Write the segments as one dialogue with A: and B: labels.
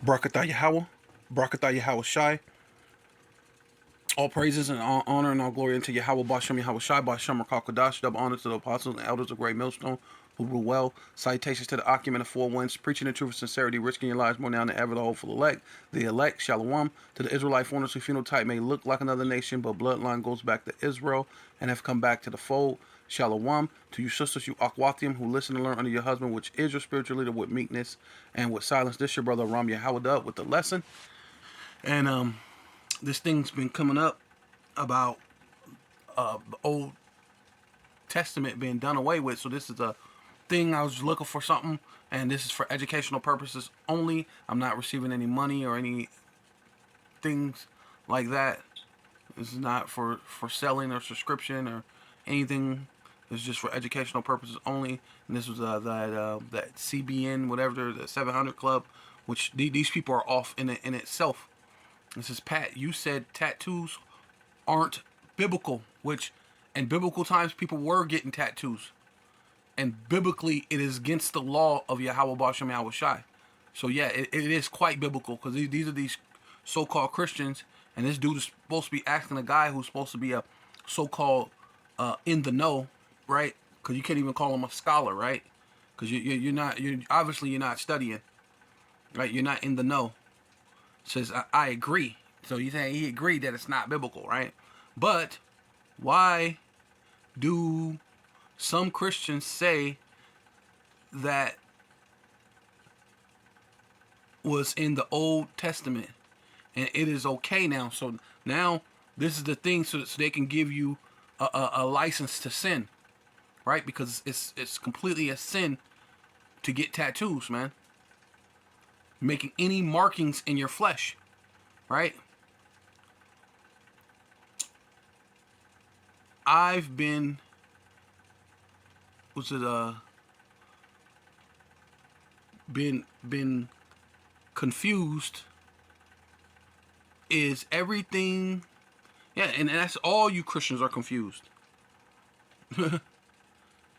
A: Barakatah Yahweh, Barakatah Yahweh Shai. All praises and all honor and all glory unto Yahweh Bashem Yahweh Shai Bashem Rakal double honor to the apostles and elders of Great Millstone who rule well. Salutations to the Akim and the four winds, preaching the truth and sincerity, risking your lives more now than ever, the hopeful elect. The elect, Shalom, to the Israelite foreigners whose phenotype may look like another nation, but bloodline goes back to Israel and have come back to the fold. Shalom, to you sisters, you Akwathium, who listen and learn under your husband, which is your spiritual leader, with meekness and with silence. This your brother Ram Yahweh with the lesson. And this thing's been coming up about the Old Testament being done away with. So this is a thing. I was looking for something, and this is for educational purposes only. I'm not receiving any money or any things like that. This is not for selling or subscription or anything. It's just for educational purposes only. And this was that CBN, whatever, the 700 Club, which these people are off in itself. This is Pat. You said tattoos aren't biblical, which in biblical times people were getting tattoos. And biblically, it is against the law of Yahweh Bashem Yahweh Shai. So yeah, it is quite biblical, because these are these so-called Christians, and this dude is supposed to be asking a guy who's supposed to be a so-called in the know, right? Because you can't even call him a scholar, right? Because you're not, obviously you're not studying, right? You're not in the know. Says I agree. So you saying he agreed that it's not biblical, right? But why do some Christians say that was in the Old Testament and it is okay now? So now this is the thing, so they can give you a license to sin, right? Because it's completely a sin to get tattoos, man. Making any markings in your flesh, right? I've been, been confused. Is everything, yeah, and that's all you Christians are confused. If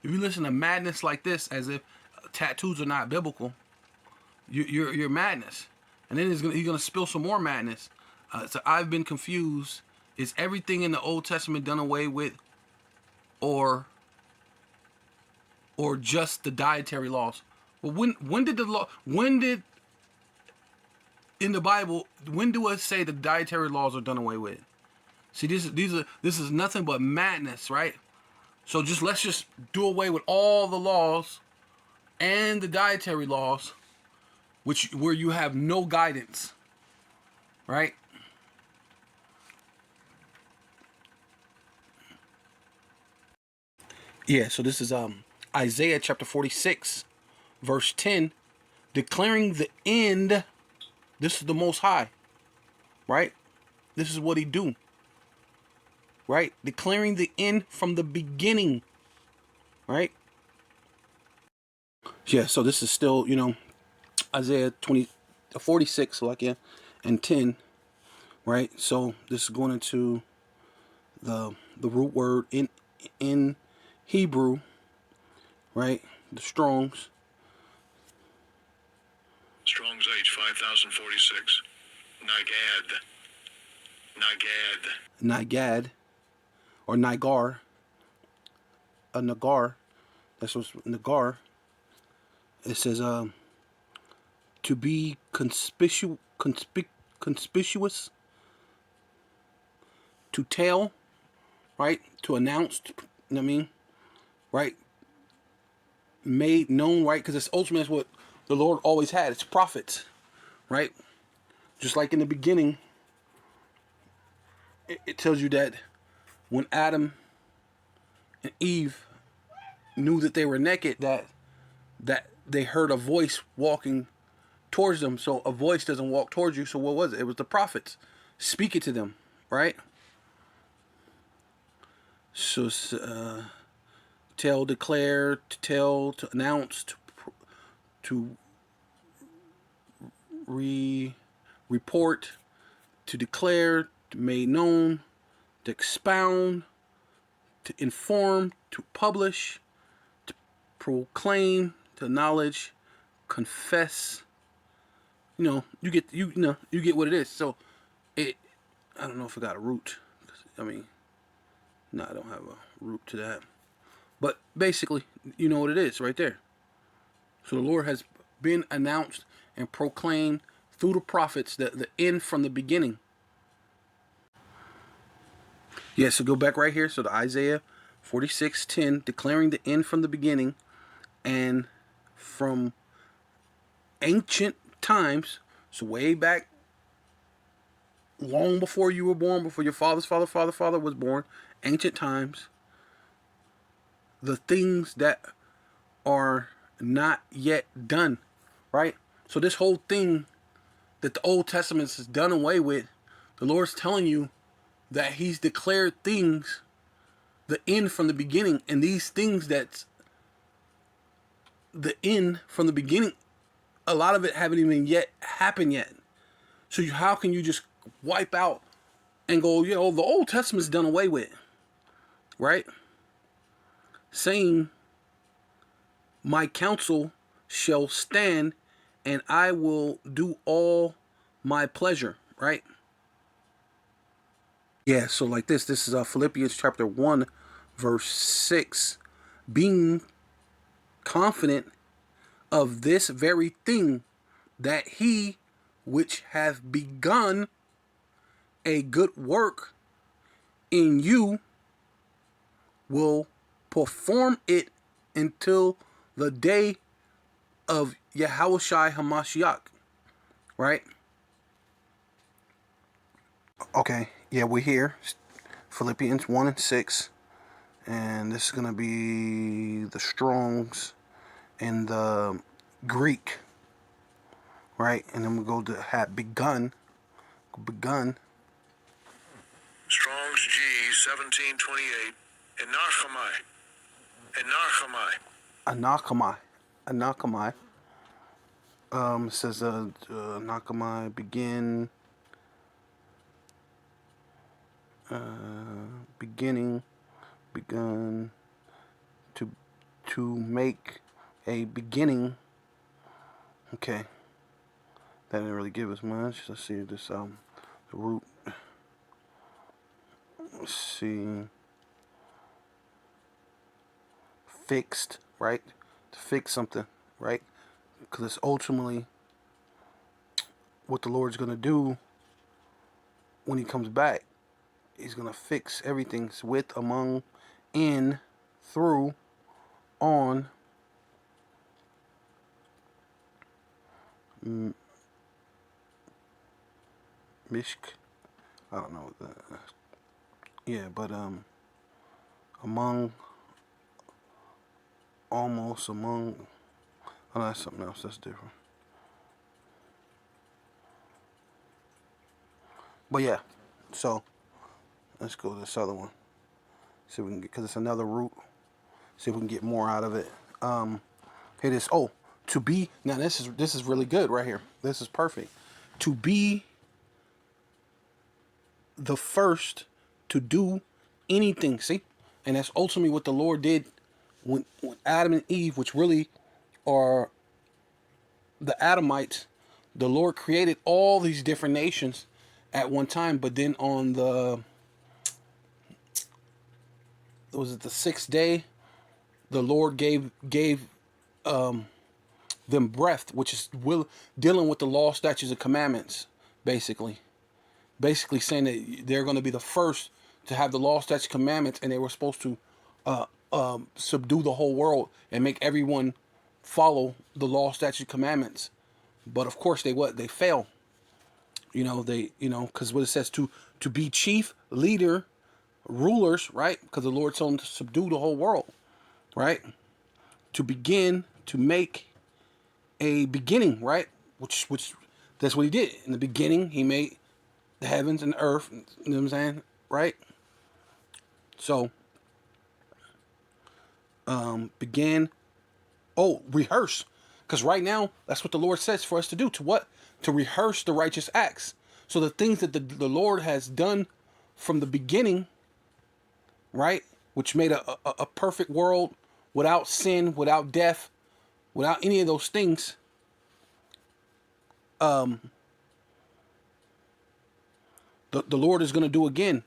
A: you listen to madness like this, as if tattoos are not biblical, you're madness. And then he's gonna spill some more madness. So I've been confused. Is everything in the Old Testament done away with, or just the dietary laws? Well, when did the law? When did in the Bible? When do it say the dietary laws are done away with? See, this is nothing but madness, right? So let's just do away with all the laws and the dietary laws, where you have no guidance, right? Yeah, so this is Isaiah chapter 46, verse 10, declaring the end. This is the Most High, right? This is what he do, right? Declaring the end from the beginning, right? Yeah, so this is still, Isaiah 46, like, yeah, and 10, right? So this is going into the root word in Hebrew, right? The Strong's
B: H 5046.
A: Nagad, or Nigar, a Nagar. That's what's Nagar. It says to be conspicuous, to tell, right? To announce, you know what I mean? Right? Made known, right? Because it's ultimately what the Lord always had. It's prophets, right? Just like in the beginning, it tells you that when Adam and Eve knew that they were naked, that they heard a voice walking towards them. So a voice doesn't walk towards you. So what was it? It was the prophets speaking to them, right? So tell, declare, to tell, to announce, to report, to declare, to make known, to expound, to inform, to publish, to proclaim, to acknowledge, confess, you get you get what it is. So it I don't know if it got a root. I mean, no, I don't have a root to that. But basically, you know what it is right there. So the Lord has been announced and proclaimed through the prophets the end from the beginning. Yeah, so go back right here. So the Isaiah 46:10, declaring the end from the beginning, and from ancient times, so way back, long before you were born, before your father's father was born, ancient times, the things that are not yet done, right? So this whole thing that the Old Testament is done away with, the Lord's telling you that He's declared things, the end from the beginning, and these things that's the end from the beginning, a lot of it haven't even yet happened yet. So how can you just wipe out and go, the Old Testament's done away with, right? Saying, my counsel shall stand, and I will do all my pleasure, right? Yeah, so like this is Philippians chapter 1, verse 6. Being confident of this very thing, that he which hath begun a good work in you will perform it until the day of Yahushua HaMashiach, right? Okay, yeah, we're here. Philippians 1 and 6. And this is going to be the Strongs and the Greek, right? And then we go to have begun.
B: Strong's G 1728.
A: Anakamai. It says Anakamai begin. Begun to make a beginning. Okay, that didn't really give us much. Let's see this the root. Let's see, fixed, right? To fix something, right? Because it's ultimately what the Lord's gonna do when He comes back. He's gonna fix everything with, among, in, through, on. Mishk, I don't know what that. Yeah, but among, almost, among. Oh, that's something else. That's different. But yeah, so let's go to this other one. See if we can get, because it's another root. See if we can get more out of it. Here it is. Oh, to be. Now this is really good right here. This is perfect. To be the first to do anything. See, and that's ultimately what the Lord did when Adam and Eve, which really are the Adamites. The Lord created all these different nations at one time, but then on the the 6th day, the Lord gave them breath, which is dealing with the law, statutes, and commandments, basically saying that they're going to be the first to have the law, statutes, commandments, and they were supposed to subdue the whole world and make everyone follow the law, statutes, commandments. But of course they fail. Because what it says to be chief, leader, rulers, right? Because the Lord told them to subdue the whole world, right? To begin to make a beginning, right? Which that's what He did. In the beginning, He made the heavens and the earth. You know what I'm saying? Right? So, rehearse. Because right now, that's what the Lord says for us to do. To what? To rehearse the righteous acts. So the things that the Lord has done from the beginning, right? Which made a perfect world without sin, without death, without any of those things. the Lord is going to do again.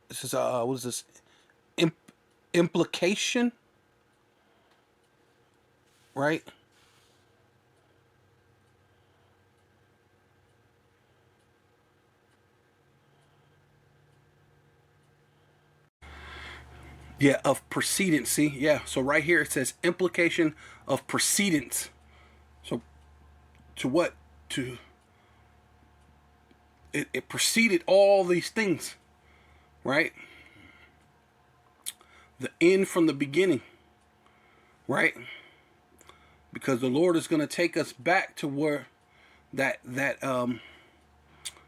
A: This is what is this? Implication, right? Yeah, of precedence. See, yeah. So right here it says implication of precedence. So to what? To it preceded all these things, right? The end from the beginning, right? Because the Lord is going to take us back to where that the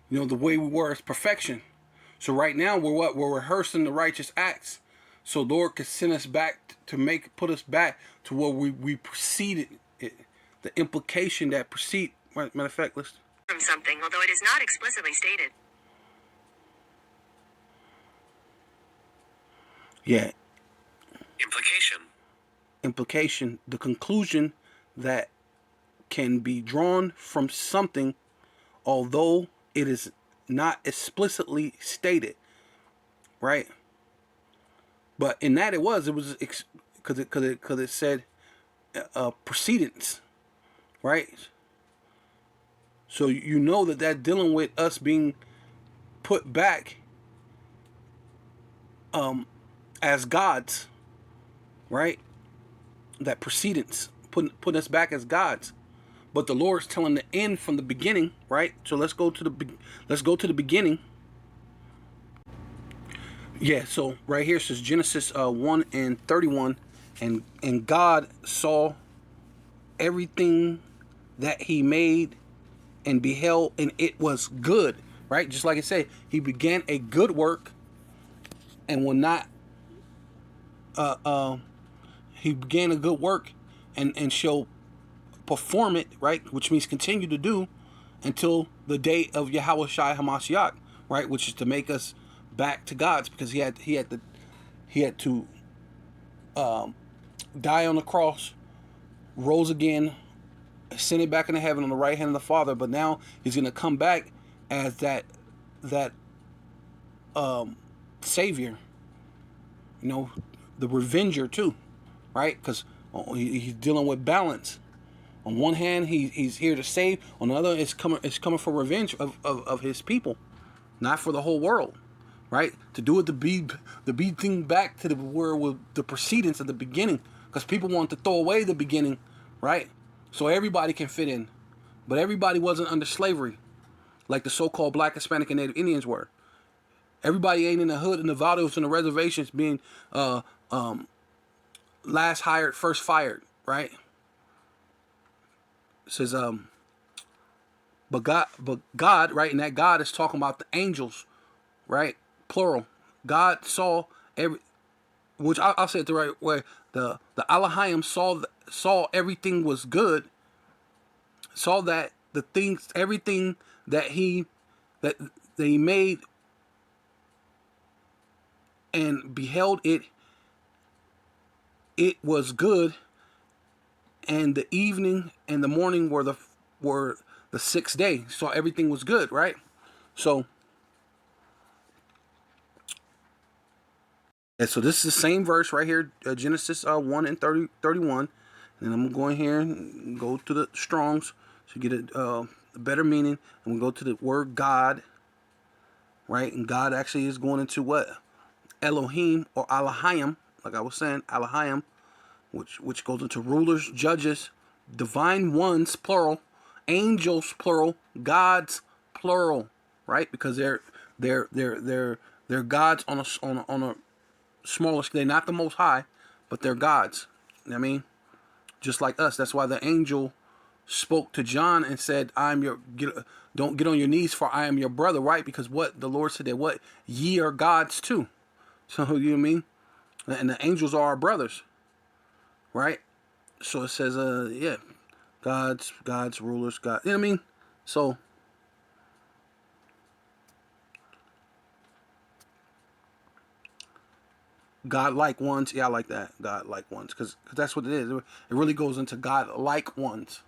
A: way we were as perfection. So right now we're rehearsing the righteous acts. So Lord could send us back to put us back to where we preceded it. The implication that precede. Matter of fact, let's
C: From something, although it is not explicitly stated.
A: yeah.
B: Implication.
A: The conclusion that can be drawn from something, although it is not explicitly stated, right? But in that it was because it said precedence, right? So you know that dealing with us being put back as gods, right? That precedence, putting us back as gods. But the Lord's telling the end from the beginning, right? So let's go to the beginning. Yeah. So right here it says Genesis 1:31, and God saw everything that He made and beheld, and it was good. Right, just like I said, He began a good work, and will not. He began a good work, and shall perform it, right? Which means continue to do until the day of Yahweh Shai Hamashiach, right? Which is to make us back to God's, because he had to die on the cross, rose again, ascended back into heaven on the right hand of the Father. But now he's going to come back as that Savior, the Revenger too, right? Because he's dealing with balance. On one hand, he's here to save. On the other, it's coming for revenge of his people, not for the whole world, right? To do it, to be thing back to where with the precedence of the beginning, because people want to throw away the beginning, right? So everybody can fit in, but everybody wasn't under slavery, like the so-called Black, Hispanic, and Native Indians were. Everybody ain't in the hood and the Valdos and the reservations being last hired, first fired, right? It says but God, right? And that God is talking about the angels, right? Plural. God saw every, which I'll say it the right way. The Elohim saw everything was good. Saw that everything that he made, and beheld it. It was good. And the evening and the morning were the sixth day. So everything was good, right? So, and so this is the same verse right here, Genesis 1:31. And I'm going here and go to the Strongs to get a better meaning. And we go to the word God, right? And God actually is going into what? Elohim or Elohim, like I was saying, Elohim, which goes into rulers, judges, divine ones, plural, angels, plural, gods, plural, right? Because they're gods on a smaller scale. They're not the most high, but they're gods. You know what I mean? Just like us. That's why the angel spoke to John and said, don't get on your knees, for I am your brother, right? Because what the Lord said, that what ye are gods too. So you know what I mean? And the angels are our brothers, right? So it says, yeah, gods, rulers, God. You know what I mean? So God-like ones. Yeah, I like that. God-like ones. Because that's what it is. It really goes into God-like ones.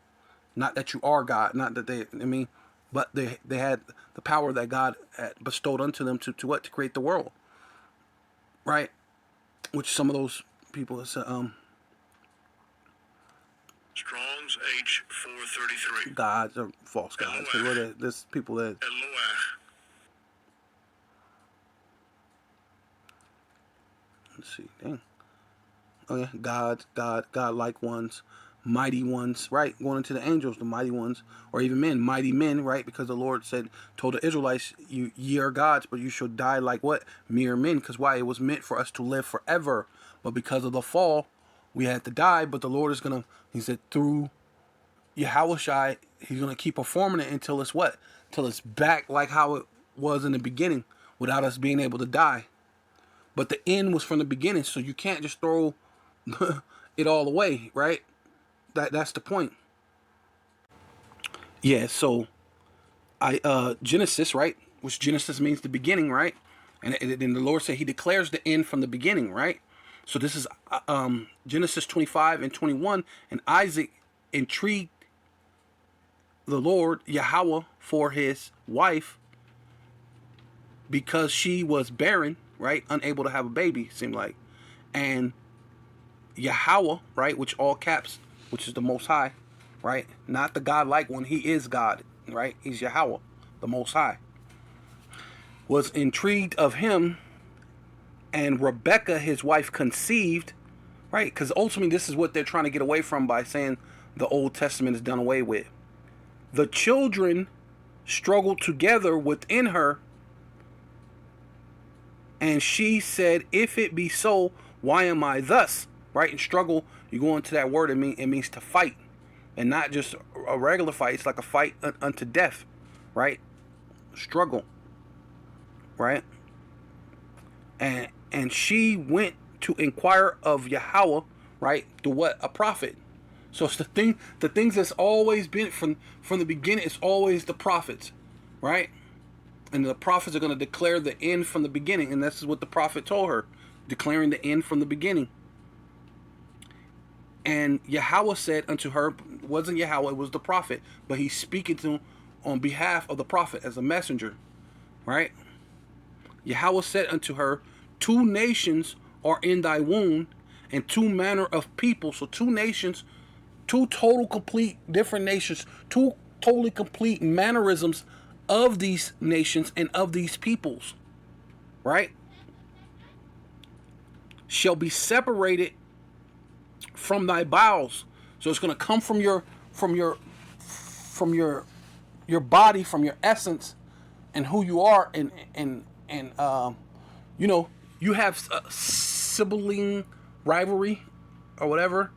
A: Not that you are God. Not that they, I mean, but they had the power that God had bestowed unto them to what? To create the world. Right? Which some of those people have said,
B: Strong's H433.
A: gods or false gods. Because there's people that,
B: Eloah.
A: let's see, dang. Oh yeah, God-like ones, mighty ones, right? Going into the angels, the mighty ones, or even men, mighty men, right? Because the Lord told the Israelites, ye are gods, but you shall die like what? Mere men. Because why? It was meant for us to live forever. But because of the fall, we had to die. But the Lord is gonna, he said, through Yahushai, he's gonna keep performing it until it's what? Till it's back like how it was in the beginning, without us being able to die. But the end was from the beginning, so you can't just throw it all away, right? That's the point. Yeah, so Genesis, right? Which Genesis means the beginning, right? And then the Lord said he declares the end from the beginning, right? So this is Genesis 25 and 21, and Isaac intrigued the Lord Yahweh for his wife because she was barren, right? Unable to have a baby, seemed like. And Yahweh, right? Which all caps, which is the Most High, right? Not the God-like one. He is God, right? He's Yahweh, the Most High. Was intrigued of him, and Rebecca, his wife, conceived, right? Because ultimately this is what they're trying to get away from by saying the Old Testament is done away with. The children struggled together within her, and she said, if it be so, why am I thus? Right? And struggle, you go into that word, it means to fight. And not just a regular fight. It's like a fight unto death. Right? Struggle. Right? And she went to inquire of Yahweh, right? To what? A prophet. So it's the things that's always been from the beginning, it's always the prophets. Right? And the prophets are going to declare the end from the beginning. And this is what the prophet told her. Declaring the end from the beginning. And Yahweh said unto her, it wasn't Yahweh, it was the prophet. But he's speaking to on behalf of the prophet as a messenger. Right? Yahweh said unto her, 2 nations are in thy womb, and 2 manner of people. So 2 nations, 2 total complete different nations, 2 totally complete mannerisms of these nations and of these peoples, right? Shall be separated from thy bowels. So it's going to come from your body, from your essence, and who you are, and you know, you have a sibling rivalry or whatever,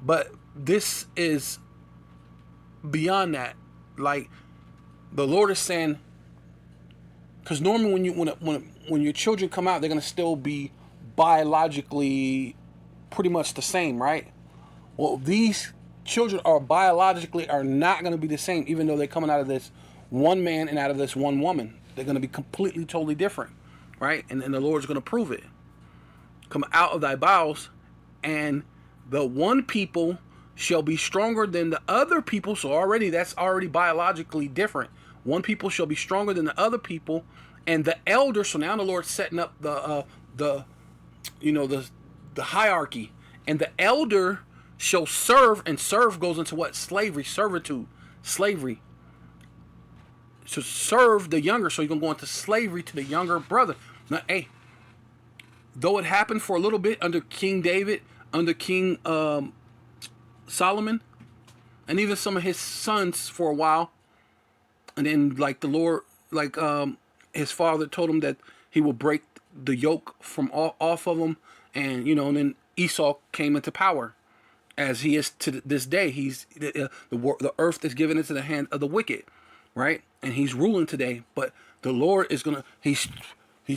A: but this is beyond that. Like, the Lord is saying, because normally when your children come out, they're gonna still be biologically pretty much the same, right? Well, these children are not gonna be the same, even though they're coming out of this one man and out of this one woman. They're gonna be completely, totally different, right? And the Lord's gonna prove it. Come out of thy bowels, and the one people shall be stronger than the other people. So that's already biologically different. One people shall be stronger than the other people, and the elder. So now the Lord's setting up the hierarchy, and the elder shall serve, and serve goes into what? Slavery, servitude, slavery. To serve the younger, so you're gonna go into slavery to the younger brother. Now, hey, though it happened for a little bit under King David, under King Solomon, and even some of his sons for a while, and then like the Lord, like his father told him that he will break the yoke from off of him, and and then Esau came into power, as he is to this day. He's the earth is given into the hand of the wicked, right? And he's ruling today. But the Lord is he's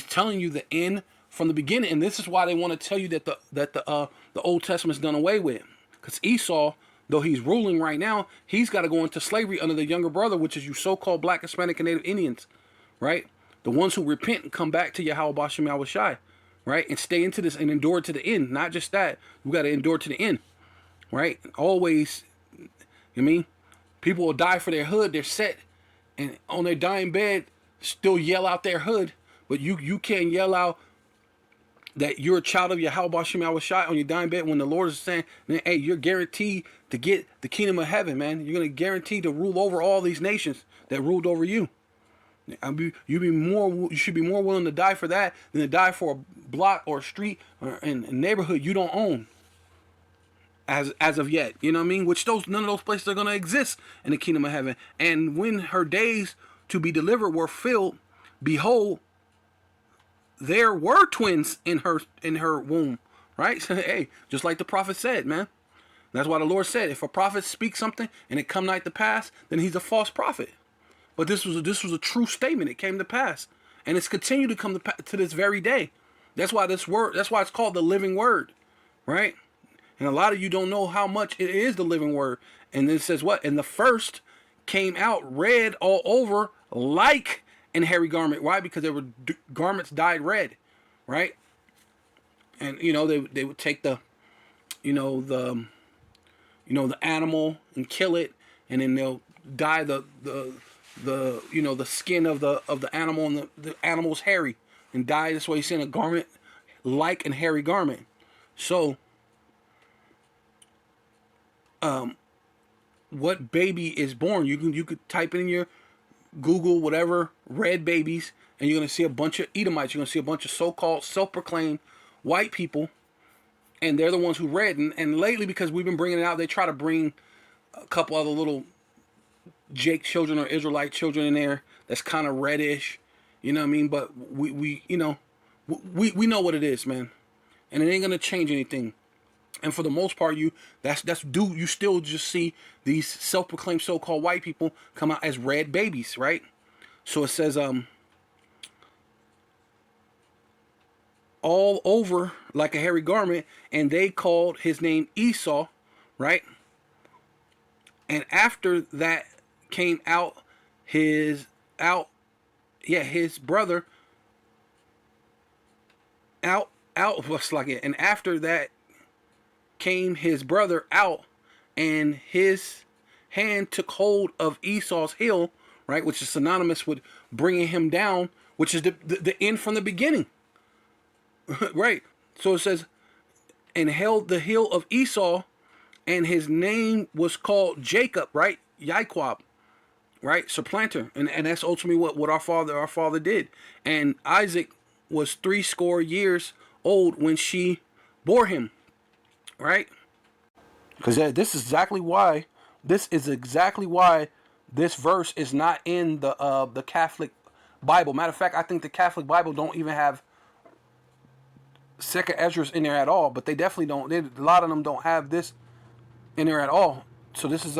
A: telling you the end from the beginning, and this is why they want to tell you that the Old Testament is done away with, because Esau, though he's ruling right now, he's got to go into slavery under the younger brother, which is you so-called Black, Hispanic, and Native Indians, right? The ones who repent and come back to Yahweh Bashem Yahushai, right? And stay into this and endure to the end. Not just that, we got to endure to the end, right? Always, you mean, people will die for their hood, they're set, and on their dying bed, still yell out their hood, but you can't yell out that you're a child of Yahweh Bashem Yahushai on your dying bed when the Lord is saying, hey, you're guaranteed to get the kingdom of heaven, man. You're going to guarantee to rule over all these nations that ruled over you. You should be more willing to die for that than to die for a block or a street or a neighborhood you don't own. As of yet, you know what I mean? Which none of those places are going to exist in the kingdom of heaven. And when her days to be delivered were filled, behold, there were twins in her womb, right? Hey, just like the prophet said, man. That's why the Lord said, if a prophet speaks something and it come not to pass, then he's a false prophet. But this was a true statement. It came to pass, and it's continued to come to this very day. That's why that's why it's called the living word, right? And a lot of you don't know how much it is the living word. And then it says what? And the first came out red all over like an hairy garment. Why? Because there were garments dyed red, right? And they would take the animal and kill it, and then they'll dye the skin of the animal, and the animal's hairy, and dye this way. He's saying a garment like an hairy garment. So what baby is born? You could type in your Google whatever red babies, and you're gonna see a bunch of Edomites. You're gonna see a bunch of so-called self-proclaimed white people, and they're the ones who read. And lately, because we've been bringing it out, they try to bring a couple other little Jake children or Israelite children in there that's kind of reddish, you know what I mean? But we know what it is, man, and it ain't gonna change anything. And for the most part, you still just see these self-proclaimed so-called white people come out as red babies, right? So it says all over like a hairy garment, and they called his name Esau, right? And after that came out his brother out what's like it, and after that came his brother out, and his hand took hold of Esau's heel, right, which is synonymous with bringing him down, which is the end from the beginning. Right. So it says, and held the heel of Esau, and his name was called Jacob, right? Yaquab, right? Supplanter. And that's ultimately what our father did. And Isaac was 80 years old when she bore him, right? Because this is exactly why this verse is not in the Catholic Bible. Matter of fact, I think the Catholic Bible don't even have Second Esdras in there at all. But they definitely don't. A lot of them don't have this in there at all. So this is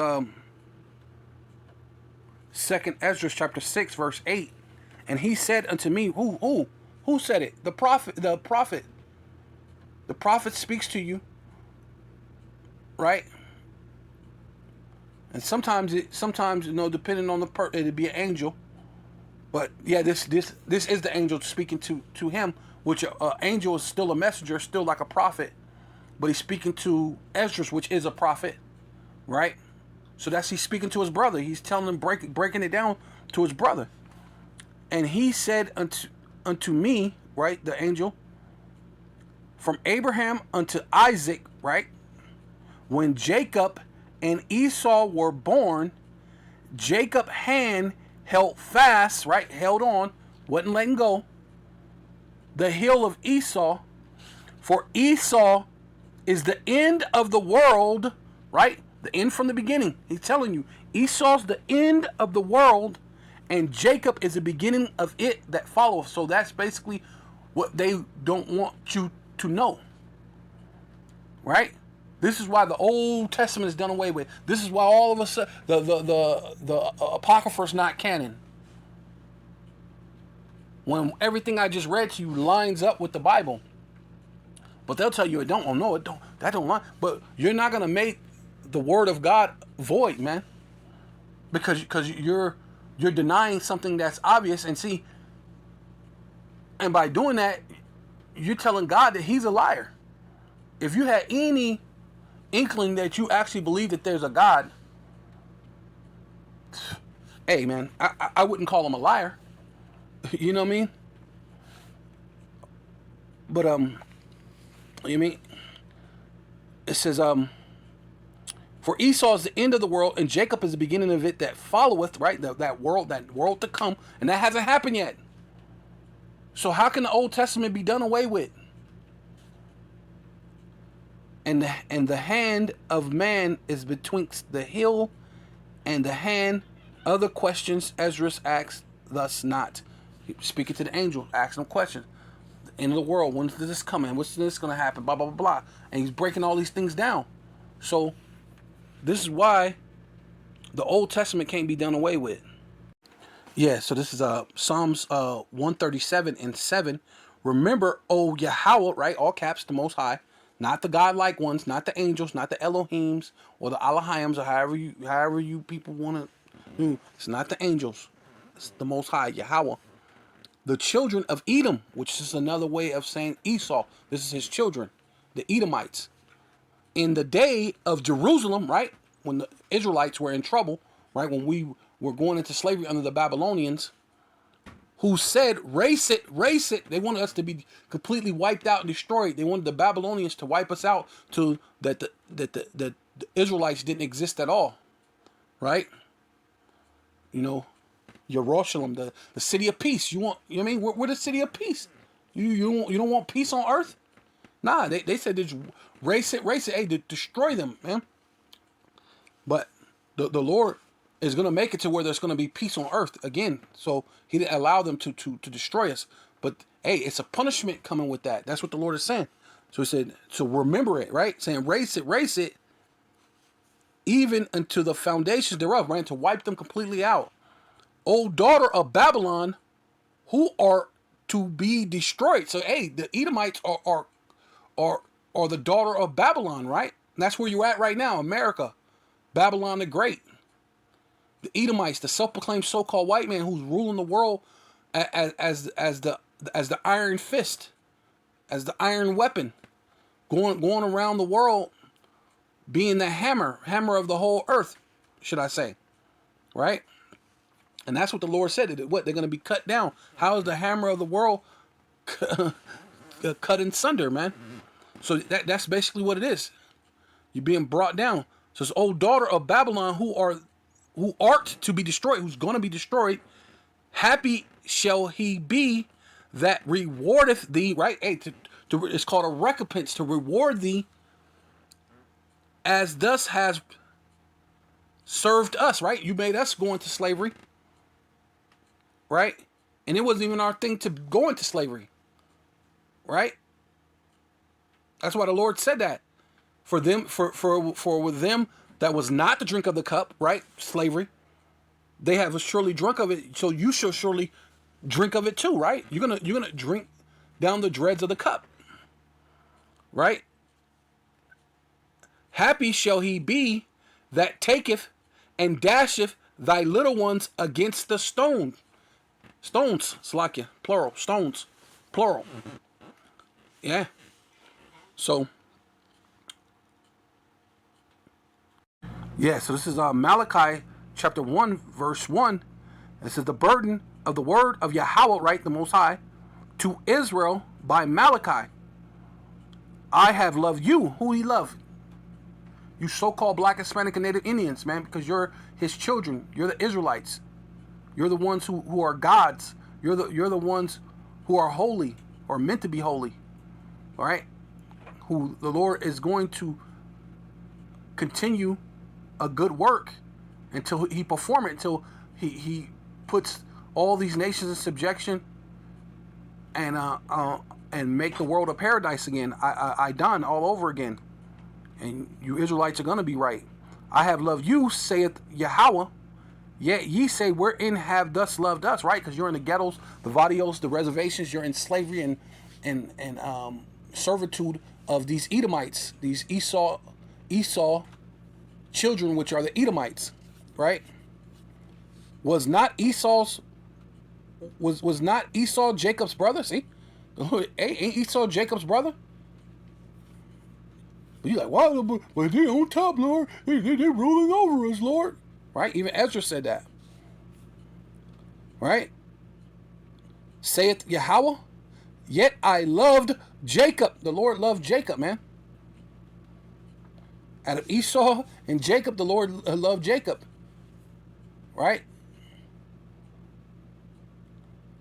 A: Second Esdras chapter 6 verse 8, and he said unto me, who said it? The prophet. The prophet speaks to you, right? And sometimes depending on the it'd be an angel. But yeah, this is the angel speaking to him, which angel is still a messenger, still like a prophet, but he's speaking to Esdras, which is a prophet, right? So he's speaking to his brother. He's telling him, breaking it down to his brother. And he said unto me, right, the angel, from Abraham unto Isaac, right, when Jacob and Esau were born, Jacob's hand held fast, right, held on, wasn't letting go, the heel of Esau, for Esau is the end of the world, right? The end from the beginning. He's telling you, Esau's the end of the world, and Jacob is the beginning of it that follows. So that's basically what they don't want you to know, right? This is why the Old Testament is done away with. This is why all of a sudden the Apocrypha is not canon. When everything I just read to you lines up with the Bible. But they'll tell you it don't. Oh no, it don't. That don't line. But you're not gonna make the word of God void, man. Because you're denying something that's obvious. And see, and by doing that, you're telling God that he's a liar. If you had any inkling that you actually believe that there's a God, hey man, I wouldn't call him a liar. You know what I mean? But you know what I mean? It says, for Esau is the end of the world, and Jacob is the beginning of it that followeth, right? That world to come, and that hasn't happened yet. So how can the Old Testament be done away with? And the hand of man is betwixt the hill and the hand. Other questions Ezra asks, thus not. Speaking to the angel, asking him questions. The end of the world, when is this coming? What's this going to happen? Blah, blah, blah, blah. And he's breaking all these things down. So this is why the Old Testament can't be done away with. Yeah, so this is Psalms 137 and 7. Remember, O Yahweh, right? All caps, the Most High. Not the godlike ones, not the angels, not the Elohims or the Elohims, or however you people want to. It's not the angels. It's the Most High, Yahweh. The children of Edom, which is another way of saying Esau. This is his children, the Edomites. In the day of Jerusalem, right, when the Israelites were in trouble, right, when we were going into slavery under the Babylonians, who said, race it. They wanted us to be completely wiped out and destroyed. They wanted the Babylonians to wipe us out, to that the Israelites didn't exist at all, right? You know, Jerusalem, the city of peace. You know what I mean? We're the city of peace. You don't want peace on earth? Nah, they said just race it. Hey, destroy them, man. But the Lord is going to make it to where there's going to be peace on earth again. So he didn't allow them to destroy us. But hey, it's a punishment coming with that. That's what the Lord is saying. So he said, so remember it, right? Saying race it, even unto the foundations thereof, right? To wipe them completely out. O daughter of Babylon, who are to be destroyed. So hey, the Edomites are the daughter of Babylon, right? And that's where you're at right now, America. Babylon the Great. The Edomites, the self-proclaimed so-called white man who's ruling the world as the iron fist, as the iron weapon, going around the world, being the hammer of the whole earth, should I say, right? And that's what the Lord said. What they're going to be cut down. How is the hammer of the world cut in sunder, man? So that's basically what it is. You're being brought down. So it's old daughter of Babylon, who art to be destroyed, who's going to be destroyed. Happy shall he be that rewardeth thee, right? Hey, it's called a recompense, to reward thee as thus has served us, right? You made us go into slavery, right? And it wasn't even our thing to go into slavery, right? That's why the Lord said that. For them, for with them that was not to drink of the cup, right? Slavery. They have surely drunk of it, so you shall surely drink of it too, right? You're gonna drink down the dregs of the cup, right? Happy shall he be that taketh and dasheth thy little ones against the stones, Slakia, plural, stones, plural. Yeah. So. Yeah, so this is Malachi chapter 1, verse 1. This is the burden of the word of Yahweh, right, the Most High, to Israel by Malachi. I have loved you. Who he loved? You so-called Black, Hispanic, and Native Indians, man, because you're his children. You're the Israelites. You're the ones who are gods. You're the ones who are holy, or meant to be holy. All right? Who the Lord is going to continue a good work until he perform it, until he puts all these nations in subjection and make the world a paradise again. I done all over again. And you Israelites are going to be right. I have loved you, saith Yahweh. Yet ye say, wherein have thus loved us, right? Because you're in the ghettos, the vadios, the reservations. You're in slavery and servitude of these Edomites, these Esau children, which are the Edomites, right? Was not Esau Jacob's brother? See, Hey, ain't Esau Jacob's brother? But you're like, why? But they on top, Lord. They ruling over us, Lord. Right? Even Ezra said that. Right? Saith Yahweh, yet I loved Jacob. The Lord loved Jacob, man. Out of Esau and Jacob, the Lord loved Jacob. Right?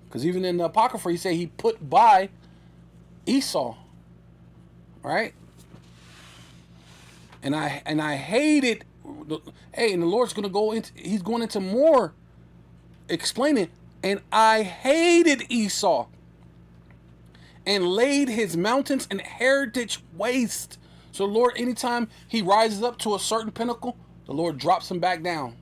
A: Because even in the Apocrypha, he said he put by Esau. Right? And I hated. Hey, and the Lord's going to go into. He's going into more explaining. And I hated Esau, and laid his mountains and heritage waste. So the Lord, anytime he rises up to a certain pinnacle, the Lord drops him back down.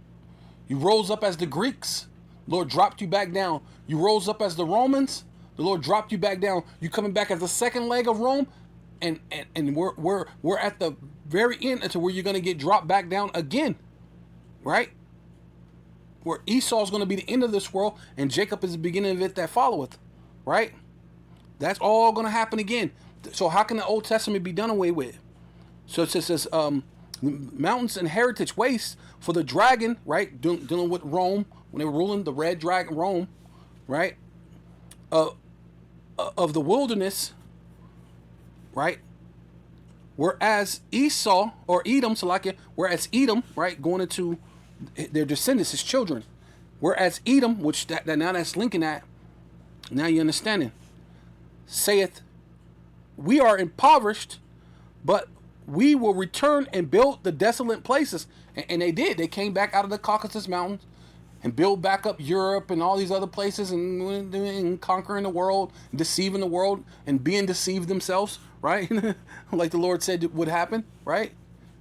A: You rose up as the Greeks, the Lord dropped you back down. You rose up as the Romans, the Lord dropped you back down. You coming back as the second leg of Rome, and we're at the very end to where you're gonna get dropped back down again, right? Where Esau is going to be the end of this world, and Jacob is the beginning of it that followeth, right? That's all going to happen again. So how can the Old Testament be done away with? So it says, mountains and heritage waste for the dragon, right? Dealing with Rome, when they were ruling the red dragon, Rome, right? Of the wilderness, right? Whereas Esau, or Edom, Salakia, whereas Edom, right, going into their descendants, his children. Whereas Edom, which that now that's linking that, now you're understanding, saith, we are impoverished, but we will return and build the desolate places. And they did. They came back out of the Caucasus Mountains and built back up Europe and all these other places, and conquering the world, deceiving the world, and being deceived themselves, right? Like the Lord said would happen, right?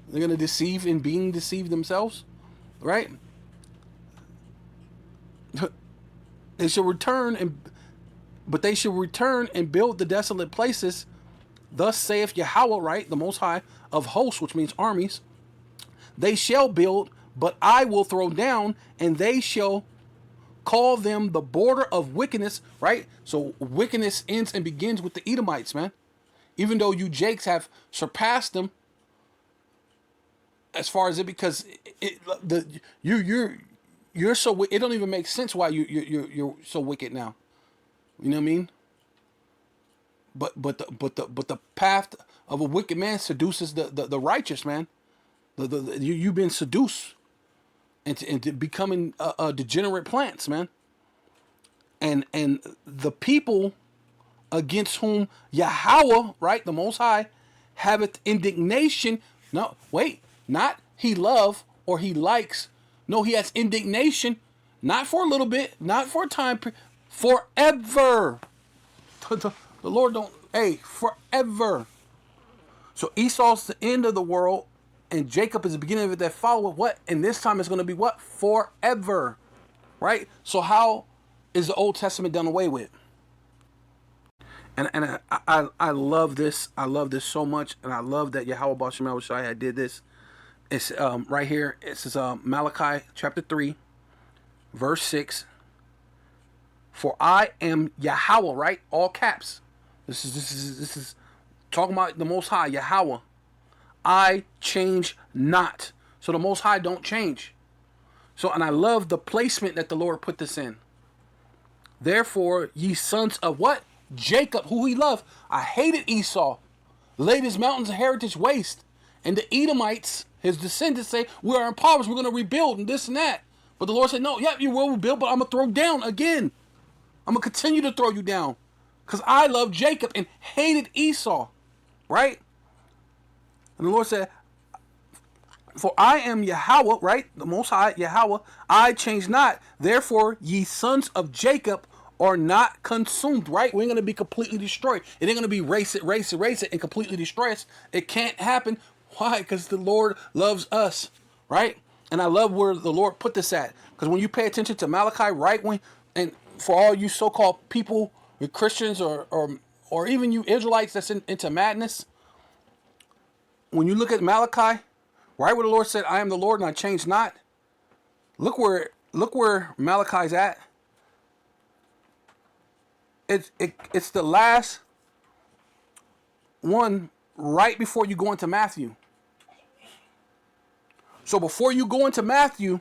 A: They're going to deceive and being deceived themselves. Right? They should return but they should return and build the desolate places. Thus saith Yahweh, right? The Most High of hosts, which means armies. They shall build, but I will throw down, and they shall call them the border of wickedness, right? So wickedness ends and begins with the Edomites, man. Even though you Jakes have surpassed them, as far as it, because you're so, it don't even make sense why you're so wicked now. You know what I mean? But the path of a wicked man seduces the righteous, man. You've been seduced into becoming degenerate plants, man. And the people against whom Yahweh, right, the Most High, haveth indignation. No, wait. Not he love or he likes. No, he has indignation, not for a little bit, not for a time, forever. The Lord don't, forever. So Esau's the end of the world, and Jacob is the beginning of it that follow what? And this time it's going to be what? Forever. Right? So how is the Old Testament done away with? And I love this. I love this so much, and I love that Yahweh Bashem Yahushua did this. It's right here. It says Malachi chapter 3, verse 6. For I am Yahweh, right? All caps. This is talking about the Most High, Yahweh. I change not. So the Most High don't change. So, and I love the placement that the Lord put this in. Therefore, ye sons of what? Jacob, who he loved. I hated Esau. Laid his mountains and heritage waste. And the Edomites, his descendants, say, we are impoverished, we're going to rebuild and this and that. But the Lord said, no, you will rebuild, but I'm going to throw down again. I'm going to continue to throw you down. Because I love Jacob and hated Esau. Right? And the Lord said, for I am Yahweh, right? The Most High, Yahweh, I change not. Therefore, ye sons of Jacob are not consumed, right? We ain't going to be completely destroyed. It ain't going to be race it, and completely destroy us. It can't happen. Why? Because the Lord loves us, right? And I love where the Lord put this at. Because when you pay attention to Malachi, right, and for all you so-called people, Christians or even you Israelites that's into madness, when you look at Malachi, right where the Lord said, I am the Lord and I change not, look where Malachi's at. It's the last one right before you go into Matthew. So before you go into Matthew,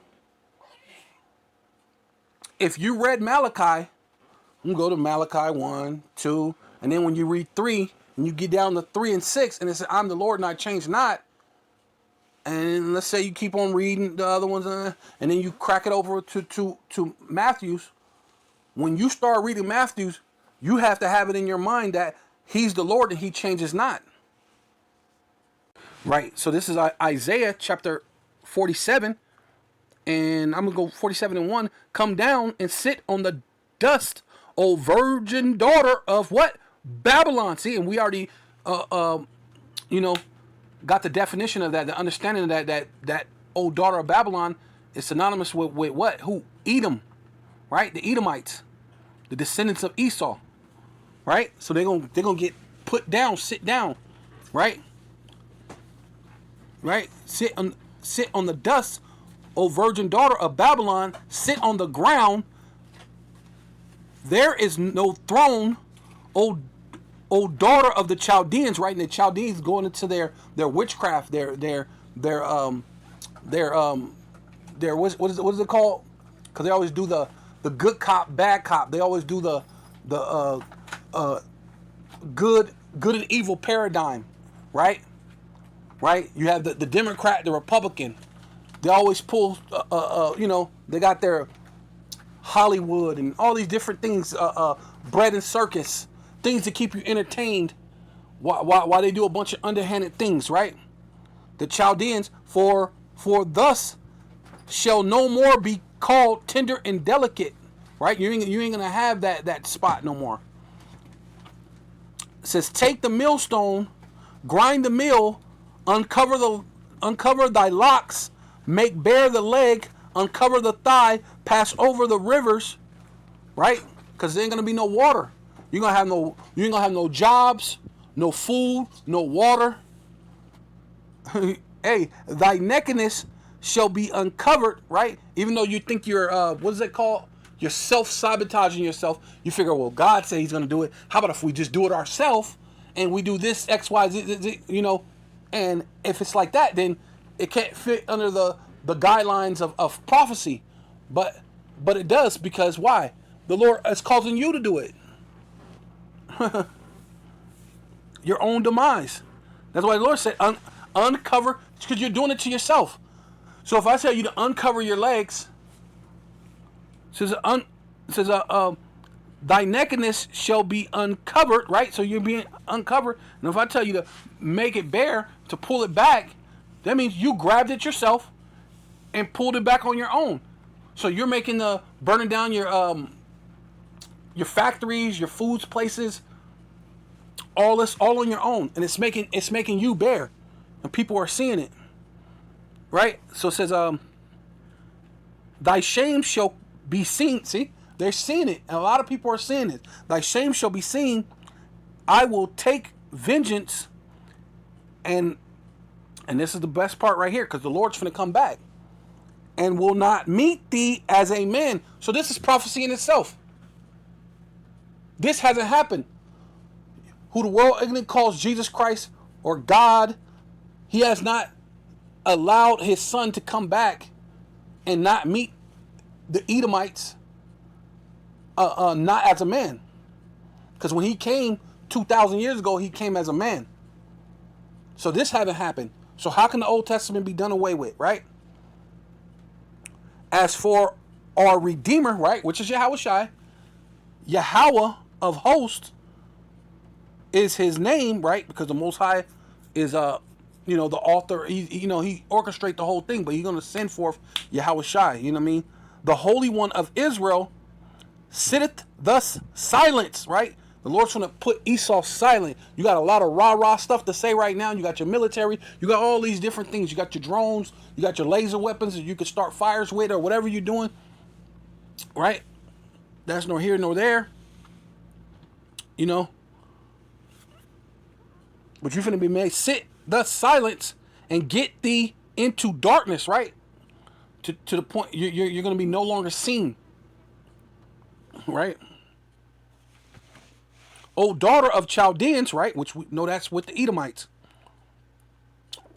A: if you read Malachi, you can go to Malachi 1, 2, and then when you read 3, and you get down to 3 and 6, and it says, I'm the Lord and I change not. And let's say you keep on reading the other ones, and then you crack it over to Matthew's. When you start reading Matthew's, you have to have it in your mind that he's the Lord and he changes not. Right, so this is Isaiah chapter 47, and I'm going to go 47 and 1. Come down and sit on the dust, O virgin daughter of what? Babylon. See, and we already, got the definition of that, the understanding of that old daughter of Babylon is synonymous with what? Who? Edom, right? The Edomites, the descendants of Esau, right? So they're gonna get put down, sit down, right? Right? Sit on the dust, O virgin daughter of Babylon. Sit on the ground. There is no throne, O daughter of the Chaldeans, right? And the Chaldeans going into their witchcraft, their what is it called? Because they always do the good cop, bad cop. They always do the good and evil paradigm, right? Right? You have the Democrat, the Republican. They always pull, they got their Hollywood and all these different things, bread and circus, things to keep you entertained while they do a bunch of underhanded things, right? The Chaldeans, for thus shall no more be called tender and delicate, right? You ain't gonna have that spot no more. It says, take the millstone, grind the mill, uncover thy locks, make bare the leg, uncover the thigh, pass over the rivers, right? Because there ain't gonna be no water. You ain't gonna have no jobs, no food, no water. Hey, thy nakedness shall be uncovered, right? Even though you think you're what is it called? You're self-sabotaging yourself. You figure, well, God said he's gonna do it. How about if we just do it ourselves and we do this X, Y, Z, and if it's like that, then it can't fit under the guidelines of prophecy. But it does, because why? The Lord is causing you to do it. Your own demise. That's why the Lord said uncover, because you're doing it to yourself. So if I tell you to uncover your legs, it says thy nakedness shall be uncovered, right? So you're being uncovered. And if I tell you to make it bare, to pull it back, that means you grabbed it yourself and pulled it back on your own. So you're burning down your factories, your foods places, all this all on your own, and it's making you bare, and people are seeing it, right? So it says, thy shame shall be seen. See, they're seeing it, and a lot of people are seeing it. Thy shame shall be seen. I will take vengeance, and this is the best part right here, because the Lord's going to come back, and will not meet thee as a man. So this is prophecy in itself. This hasn't happened. Who the world ignorant calls Jesus Christ or God, he has not allowed his son to come back and not meet the Edomites, not as a man. Because when he came 2,000 years ago, he came as a man. So this haven't happened. So how can the Old Testament be done away with, right? As for our Redeemer, right, which is Yahushai, Yahweh of hosts is his name, right? Because the Most High is the author. He orchestrate the whole thing, but he's gonna send forth Yahushai. You know what I mean? The Holy One of Israel sitteth thus silence, right? The Lord's gonna put Esau silent. You got a lot of rah-rah stuff to say right now. You got your military. You got all these different things. You got your drones. You got your laser weapons that you could start fires with, or whatever you're doing, right? That's nor here nor there. But you're finna be made sit thus silence and get thee into darkness, right? To the point you're gonna be no longer seen, right? O daughter of Chaldeans, right? Which we know that's with the Edomites.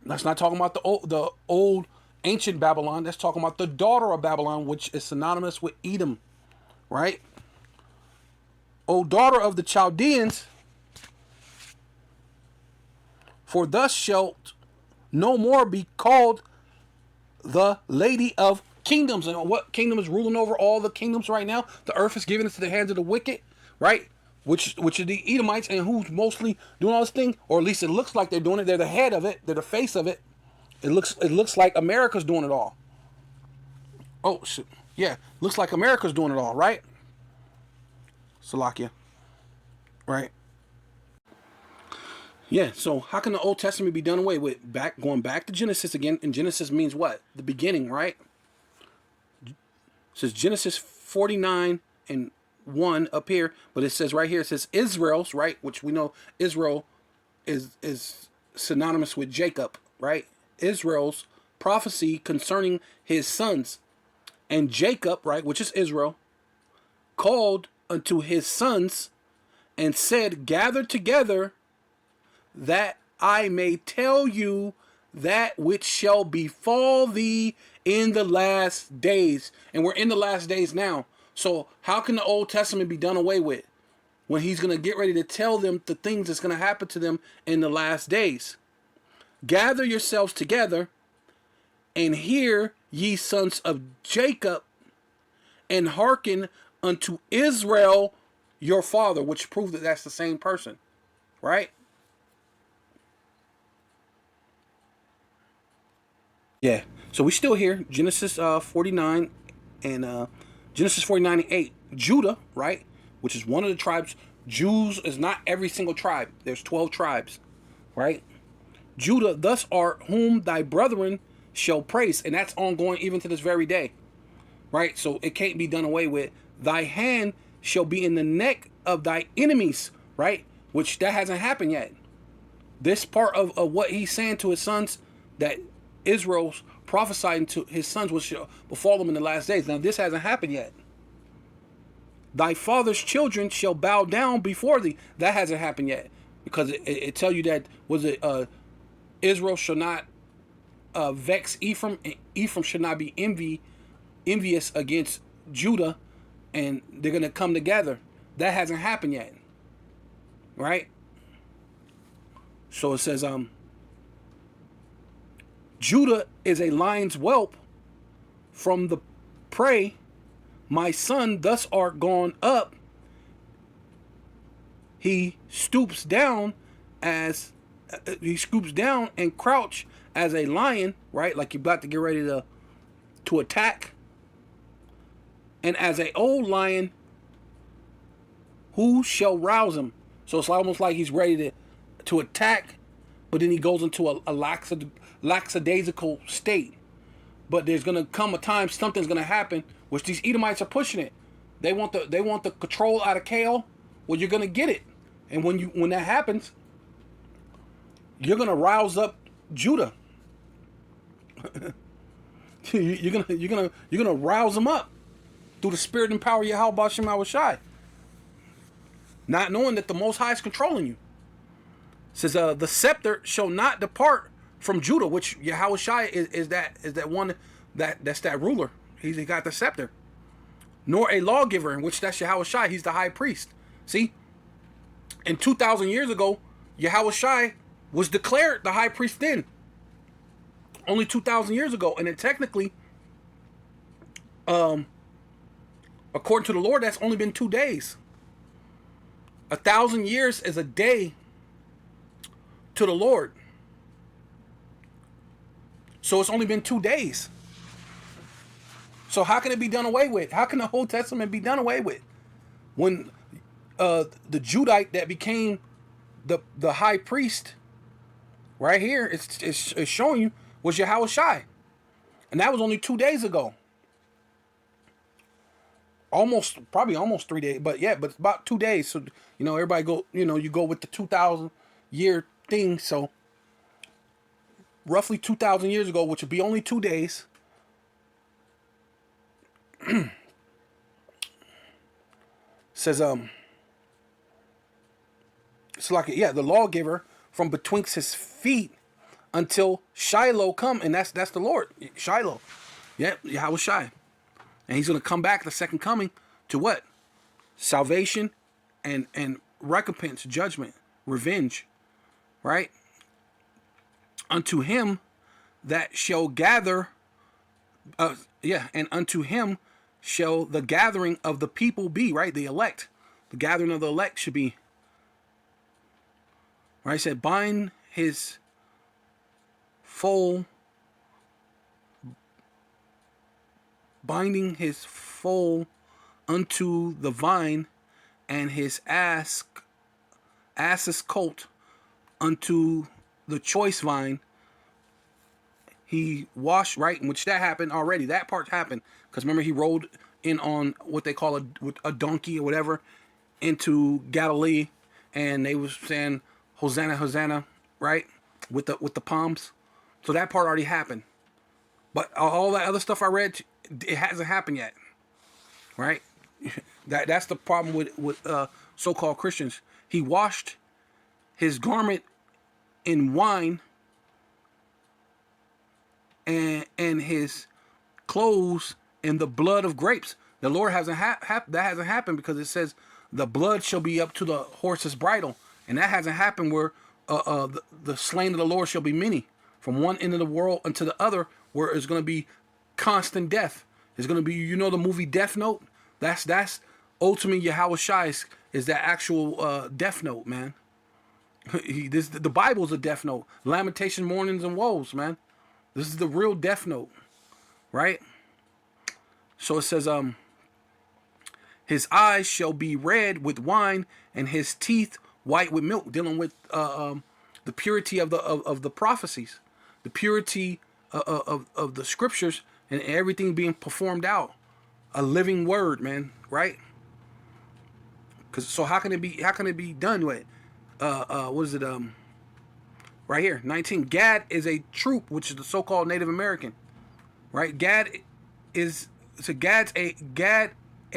A: That's not talking about the old ancient Babylon. That's talking about the daughter of Babylon, which is synonymous with Edom, right? O daughter of the Chaldeans, for thus shalt no more be called the lady of kingdoms. And what kingdom is ruling over all the kingdoms right now? The earth is given into the hands of the wicked, right? Which are the Edomites, and who's mostly doing all this thing, or at least it looks like they're doing it. They're the head of it. They're the face of it. It looks like America's doing it all. Oh shit. Yeah, looks like America's doing it all, right? Salakia. Right? Yeah, so how can the Old Testament be done away with? Going back to Genesis again, and Genesis means what? The beginning, right? It says Genesis 49 and 1 up here, but it says right here, it says Israel's, right? Which we know Israel is synonymous with Jacob, right? Israel's prophecy concerning his sons. And Jacob, right, which is Israel, called unto his sons and said, gather together that I may tell you that which shall befall thee in the last days. And we're in the last days now. So how can the Old Testament be done away with when he's going to get ready to tell them the things that's going to happen to them in the last days? Gather yourselves together and hear, ye sons of Jacob, and hearken unto Israel your father, which proves that that's the same person, right? Yeah, so we still here, Genesis 49 and Genesis 49 and 8. Judah, right, which is one of the tribes. Jews is not every single tribe. There's 12 tribes, right? Judah, thus art whom thy brethren shall praise. And that's ongoing even to this very day, right? So it can't be done away with. Thy hand shall be in the neck of thy enemies, right? Which that hasn't happened yet. This part of what he's saying to his sons, that Israel's prophesying to his sons will shall befall them in the last days. Now this hasn't happened yet. Thy father's children shall bow down before thee. That hasn't happened yet, because it tell you that Israel shall not vex Ephraim, and Ephraim should not be envious against Judah, and they're gonna come together. That hasn't happened yet, right? So it says, Judah is a lion's whelp from the prey. My son, thus art gone up. He stoops down and crouch as a lion, right? Like you're about to get ready to attack. And as an old lion, who shall rouse him? So it's almost like he's ready to attack, but then he goes into a lackadaisical state. But there's gonna come a time something's gonna happen, which these Edomites are pushing it. They want the control out of KO. Well, you're gonna get it, and when that happens, you're gonna rouse up Judah. you're gonna rouse them up through the spirit and power of Yahweh Bashem Yahushai. Not knowing that the Most High is controlling you. It says the scepter shall not depart from Judah, which Yahushai is that one that's that ruler. He got the scepter. Nor a lawgiver, in which that's Yahushai. He's the high priest. See, and 2,000 years ago, Yahushai was declared the high priest then. Only 2,000 years ago, and then technically, according to the Lord, that's only been 2 days. 1,000 years is a day to the Lord. So it's only been 2 days. So how can it be done away with? How can the Old Testament be done away with? When the Judite that became the high priest, right here, it's showing you, was Yahushai. And that was only 2 days ago. Probably almost 3 days, but it's about 2 days. So, everybody go, you go with the 2,000 year thing. So roughly 2,000 years ago, which would be only 2 days, says, So like, yeah, the lawgiver from betwixt his feet until Shiloh come, and that's the Lord, Shiloh. Yeah, Yahweh Shai. And he's going to come back the second coming to what? Salvation and recompense, judgment, revenge, right? Unto him that shall gather, and unto him shall the gathering of the people be, right? The elect. The gathering of the elect should be, right? It said, bind his foal, binding his foal unto the vine, and his ass's colt unto the choice vine. He washed, right, which that happened already. That part happened because remember he rode in on what they call a donkey or whatever into Galilee, and they was saying Hosanna, Hosanna, right, with the palms. So that part already happened. But all that other stuff I read, it hasn't happened yet, right? That's the problem with so-called Christians. He washed his garment in wine, and his clothes in the blood of grapes. The Lord hasn't that hasn't happened because it says the blood shall be up to the horse's bridle, and that hasn't happened where the slain of the Lord shall be many from one end of the world unto the other, where it's going to be constant death. It's going to be, the movie Death Note. That's ultimately Yahweh Shai is that actual Death Note, man. The Bible's a Death Note. Lamentation, mournings, and woes, man. This is the real Death Note, right? So it says, his eyes shall be red with wine, and his teeth white with milk, dealing with the purity of the prophecies, the purity of the scriptures, and everything being performed out, a living word, man, right? So how can it be done with? What is it? Right here, 19. Gad is a troop, which is the so-called Native American, right? Gad a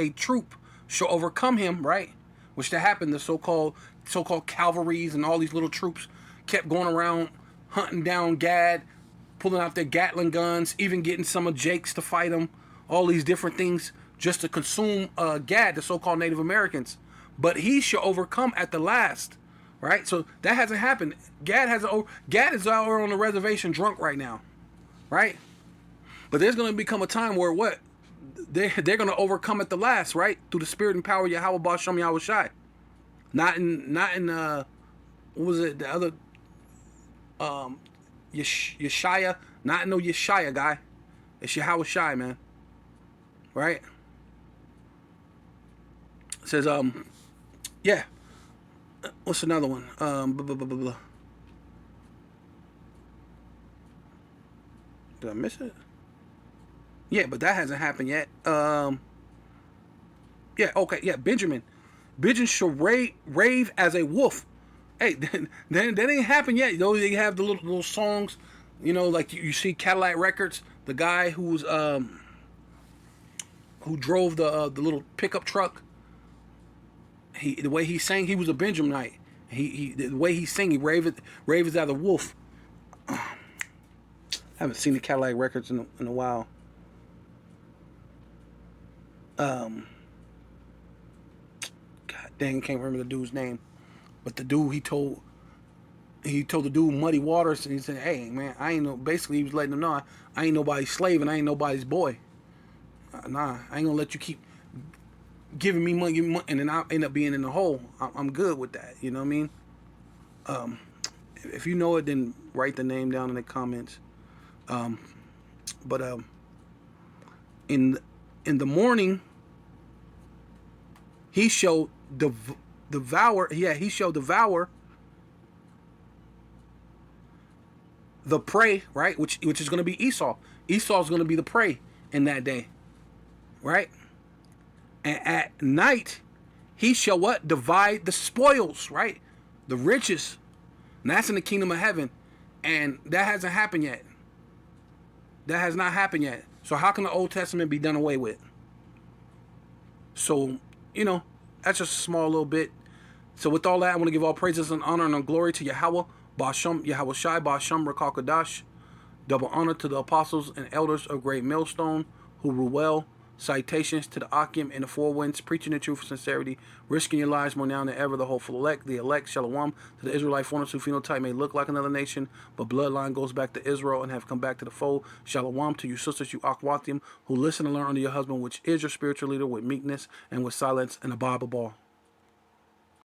A: troop shall overcome him, right? Which that happened. The so-called cavalries and all these little troops kept going around hunting down Gad, pulling out their Gatling guns, even getting some of Jake's to fight him. All these different things just to consume Gad, the so-called Native Americans. But he shall overcome at the last. Right, so that hasn't happened. Gad is out on the reservation drunk right now, right? But there's going to become a time where what they're going to overcome at the last, right? Through the spirit and power of Yahweh Bashem Yahweh Shai. Not in what was it, the other Yeshaya? Not no Yeshaya guy. It's Yahweh Shai, man. Right? It says yeah. What's another one? Blah, blah, blah, blah, blah. Did I miss it? Yeah, but that hasn't happened yet. Yeah, okay, yeah, Benjamin shall rave as a wolf. Hey, that ain't happened yet. They have the little songs, like you see Cadillac Records, the guy who drove the little pickup truck. The way he sang, he was a Benjaminite. The way he sang, he raved as a wolf. Haven't seen the Cadillac Records in a while. God dang, can't remember the dude's name. But the dude, he told the dude Muddy Waters, and he said, "Hey man, I ain't no." Basically, he was letting him know, I ain't nobody's slave and I ain't nobody's boy. Nah, I ain't gonna let you keep giving me money, and then I end up being in the hole. I'm good with that. You know what I mean? If you know it, then write the name down in the comments. But in the morning, he shall devour. Yeah, he shall devour the prey. Right, which is going to be Esau. Esau is going to be the prey in that day. Right. And at night, he shall what? Divide the spoils, right? The riches. And that's in the kingdom of heaven. And that hasn't happened yet. That has not happened yet. So how can the Old Testament be done away with? So, that's just a small little bit. So with all that, I want to give all praises and honor and glory to Yahweh, Ba'ashem, Yahweh Shai, Ba'ashem, Rakakadash. Double honor to the apostles and elders of Great Millstone who rule well. Citations to the Akim and the Four Winds, preaching the truth with sincerity, risking your lives more now than ever. The hopeful elect, the elect, Shalom, to the Israelite foreigners who phenotype may look like another nation, but bloodline goes back to Israel and have come back to the fold. Shalom to you sisters, you Akwatim, who listen and learn under your husband, which is your spiritual leader, with meekness and with silence and abide above all.